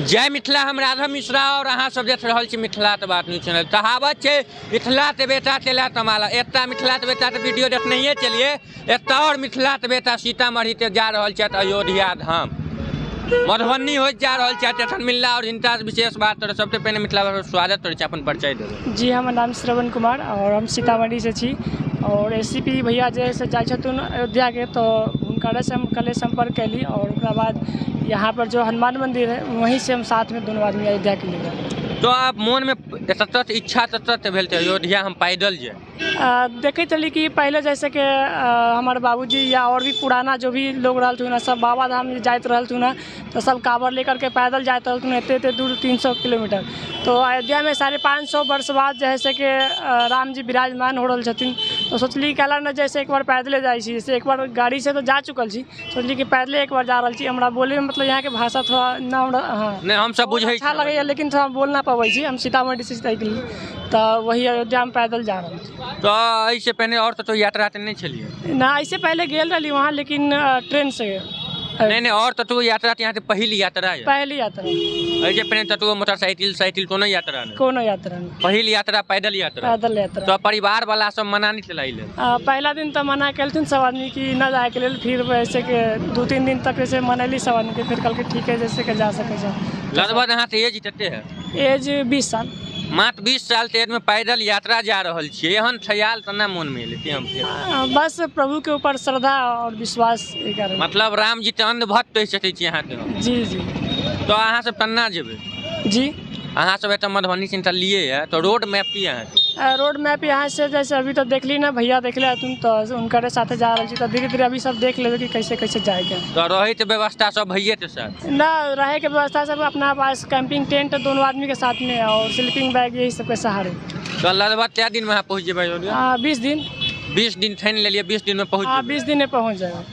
जय मिथिला। हम राधा मिश्रा और अहाँ सब देख रहल छी मिथिलात बात न्यूज चैनल। कहावत है मिथिलात बेटा चला तमाला। एता मिथिलात बेटा तो वीडियो देखने चलिए। एता और मिथिलात बेटा सीतामढ़ी ते जा रहल छथि अयोध्या धाम, मधुबनी हो जा रहल छथि एखन मिलला और हिनका विशेष बात तो सबसे पहले मिथिला स्वागत करै छी, अपन परिचय देबै। जी हमर नाम श्रवण कुमार और हम सीतामढ़ी से छी और एसीपी भैया जैसे जाय छथुन अयोध्या के तो हुनका से हम कल संपर्क कैली और उसके बाद यहाँ पर जो हनुमान मंदिर है वहीं से हम साथ में दोनों आदमी अयोध्या के लिए गए। तो आप मन में सतत इच्छा सतत भेल थे अयोध्या हम पैदल जाए? देखे चली कि पहले जैसे कि हमारे बाबूजी या और भी पुराना जो भी लोग रहथुन सब बाबा धाम जाते रहथुन तो सब कांवर लेकर के पैदल जाते रहथुन एते दूर 300 किलोमीटर। तो अयोध्या में 550 वर्ष बाद जैसे कि राम जी विराजमान हो रहे छथिन तो सोचली कहला न जैसे एक बार पैदले जाइ छी, जैसे एक बार गाड़ी से तो जा चुकल छी, सोचली कि पैदले एक बार जा रहा छी। हमरा बोले में मतलब यहाँ के भाषा थोड़ा ना हाँ नहीं हम सब बुझे अच्छा लगे लेकिन थोड़ा बोल ना पाबै छी। हम सीतामढ़ी से तो वही अयोध्या में पैदल जा रहे छी। तो इससे पहले और तो यात्रा नहीं चलिए ना, इससे पहले गेल रही वहाँ लेकिन ट्रेन से नहीं और तो यात्रा यहाँ से पहली यात्रा है। पहली यात्रा ऐसे पहले तो मोटरसाइकिल कोनो यात्रा नहीं, कोनो यात्रा नहीं, पहली यात्रा पैदल यात्रा। पैदल यात्रा तो परिवार वाला सब मना नहीं चलाइले? पहला दिन तो मना कलथिन सब आदमी की न जाए के लिए, फिर वैसे के 2-3 दिन तक जैसे मनैली सब आदमी के, फिर कल के ठीक है जैसे के जा सके जा। लगभग यहाँ से एज कते है? एज 20 साल। मात्र 20 साल से में पैदल यात्रा जा रहल छी, एहन ख्याल तना मन में लेते हम फिर बस प्रभु के ऊपर श्रद्धा और विश्वास कारण। मतलब राम जी तो अंधभक्त सकै छी यहाँ के? जी जी। तो अहाँ सब कन्ना जेबै? जी अहाँ सब एतऽ मधुबनी से लिए है तो रोड मैप की है? रोड मैप यहाँ से जैसे अभी तो देख ली ना भैया देख ले तुम तो उनके साथ जा रही थी तो धीरे धीरे अभी सब देख लेबे कि कैसे कैसे जाएगा। तो रहे तो व्यवस्था सब भैया के साथ ना, रहे के व्यवस्था सब अपना पास कैंपिंग टेंट दोनों आदमी के साथ में और स्लीपिंग बैग यही सब के सहारे। तो लगभग क्या दिन में यहाँ पहुँच जेबै? 20 दिन। 20 दिन ठान ले लिए, 20 दिन में पहुँच? 20 दिन में पहुँच जाएगा।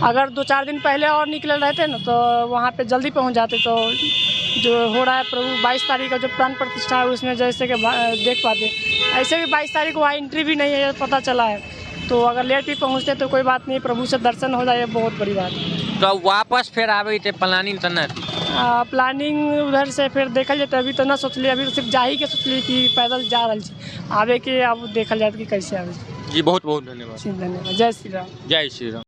अगर 2-4 दिन पहले और निकले रहते ना तो वहाँ पे जल्दी पहुँच जाते। तो जो हो रहा है प्रभु 22 तारीख का जो प्राण प्रतिष्ठा है उसमें जैसे कि देख पाते। ऐसे भी 22 तारीख को वहाँ एंट्री भी नहीं है पता चला है, तो अगर लेट भी पहुँचते तो कोई बात नहीं, प्रभु से दर्शन हो जाए बहुत बड़ी बात है। तो वापस फिर आवे थे प्लानिंग करना? प्लानिंग उधर से फिर देखल जाए अभी तो ना सोचलिए, अभी तो सिर्फ जा ही के सोचलिए कि पैदल जा रही आवे के, अब देखल जाए कि कैसे आवे। जी बहुत बहुत धन्यवाद। धन्यवाद। जय श्री राम। जय श्री राम।